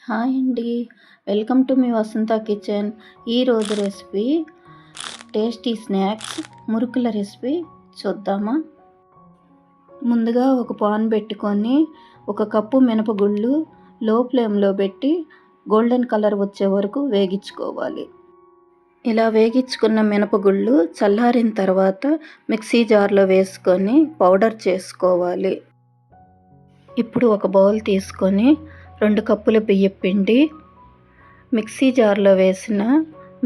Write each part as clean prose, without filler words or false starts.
Hi అండి. Welcome to మీ Vasantha kitchen. ఈరోజు రెసిపీ టేస్టీ స్నాక్స్ మురుకుల రెసిపీ చూద్దామా. ముందుగా ఒక పాన్ పెట్టుకొని 1 కప్పు మినపగుళ్ళు లో ఫ్లేమ్లో పెట్టి గోల్డెన్ కలర్ వచ్చే వరకు వేగించుకోవాలి. ఇలా వేగించుకున్న మినపగుళ్ళు చల్లారిన తర్వాత మిక్సీ జార్లో వేసుకొని పౌడర్ చేసుకోవాలి. ఇప్పుడు ఒక బౌల్ తీసుకొని 2 కప్పుల బియ్యం పిండి, మిక్సీ జార్లో వేసిన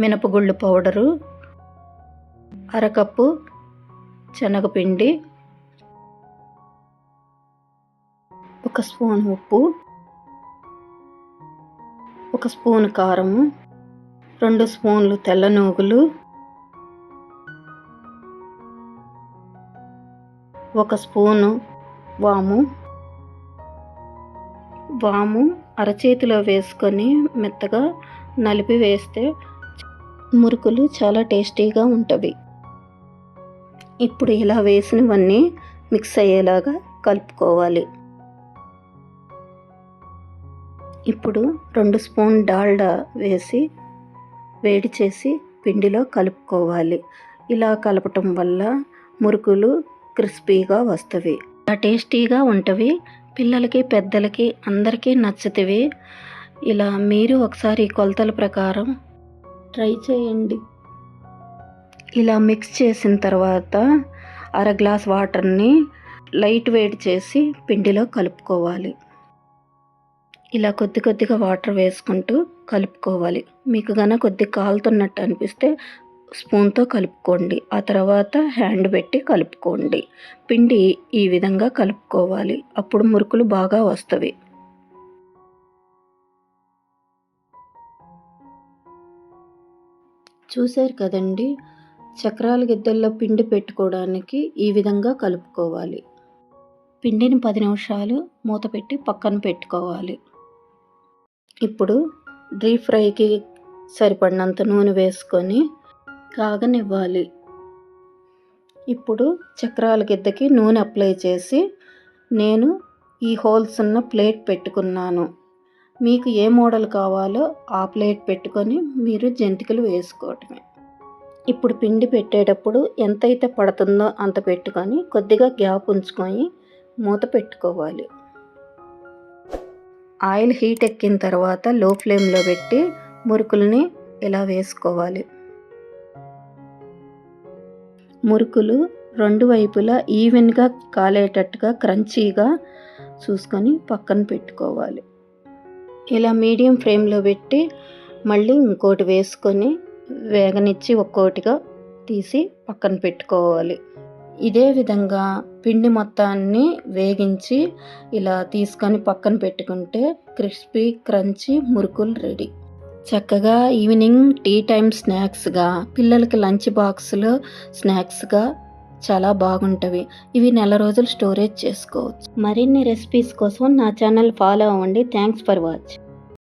మినపగుళ్ళు పౌడరు, 1/2 కప్పు శనగపిండి, 1 స్పూన్ ఉప్పు, 1 స్పూన్ కారము, 2 స్పూన్లు తెల్ల నూగులు, 1 స్పూను వాము అరచేతిలో వేసుకొని మెత్తగా నలిపి వేస్తే మురుకులు చాలా టేస్టీగా ఉంటవి. ఇప్పుడు ఇలా వేసినవన్నీ మిక్స్ అయ్యేలాగా కలుపుకోవాలి. ఇప్పుడు 2 స్పూన్ డాల్డా వేసి వేడి చేసి పిండిలో కలుపుకోవాలి. ఇలా కలపటం వల్ల మురుకులు క్రిస్పీగా వస్తవి, టేస్టీగా ఉంటవి. పిల్లలకి పెద్దలకి అందరికీ నచ్చుతవి. ఇలా మీరు ఒకసారి కొలతల ప్రకారం ట్రై చేయండి. ఇలా మిక్స్ చేసిన తర్వాత 1/2 గ్లాస్ వాటర్ని లైట్ వేడి చేసి పిండిలో కలుపుకోవాలి. ఇలా కొద్ది కొద్దిగా వాటర్ వేసుకుంటూ కలుపుకోవాలి. మీకు గనక కొద్దిగా కాలుతున్నట్టు అనిపిస్తే స్పూన్తో కలుపుకోండి. ఆ తర్వాత హ్యాండ్ పెట్టి కలుపుకోండి. పిండి ఈ విధంగా కలుపుకోవాలి. అప్పుడు మురుకులు బాగా వస్తవి. చూశారు కదండి. చక్రాల గిద్దల్లో పిండి పెట్టుకోవడానికి ఈ విధంగా కలుపుకోవాలి. పిండిని 10 నిమిషాలు మూత పెట్టి పక్కన పెట్టుకోవాలి. ఇప్పుడు డీప్ ఫ్రైకి సరిపడినంత నూనె వేసుకొని కాగనివ్వాలి. ఇప్పుడు చక్రాల గిద్దకి నూనె అప్లై చేసి నేను ఈ హోల్స్ ఉన్న ప్లేట్ పెట్టుకున్నాను. మీకు ఏ మోడల్ కావాలో ఆ ప్లేట్ పెట్టుకొని మీరు జంతికలు వేసుకోవటమే. ఇప్పుడు పిండి పెట్టేటప్పుడు ఎంతైతే పడుతుందో అంత పెట్టుకొని కొద్దిగా గ్యాప్ ఉంచుకొని మూత పెట్టుకోవాలి. ఆయిల్ హీట్ ఎక్కిన తర్వాత లో ఫ్లేమ్లో పెట్టి మురుకుల్ని ఇలా వేసుకోవాలి. మురుకులు 2 వైపులా ఈవెన్గా కాలేటట్టుగా క్రంచీగా చూసుకొని పక్కన పెట్టుకోవాలి. ఇలా మీడియం ఫ్లేమ్లో పెట్టి మళ్ళీ ఇంకోటి వేసుకొని వేగనిచ్చి ఒక్కోటిగా తీసి పక్కన పెట్టుకోవాలి. ఇదే విధంగా పిండి మొత్తాన్ని వేగించి ఇలా తీసుకొని పక్కన పెట్టుకుంటే క్రిస్పీ క్రంచీ మురుకులు రెడీ. చక్కగా ఈవినింగ్ టీ టైం స్నాక్స్గా, పిల్లలకి లంచ్ బాక్స్లో స్నాక్స్గా చాలా బాగుంటవి. ఇవి నెల రోజులు స్టోరేజ్ చేసుకోవచ్చు. మరిన్ని రెసిపీస్ కోసం నా ఛానల్ ఫాలో అవ్వండి. Thanks for watching.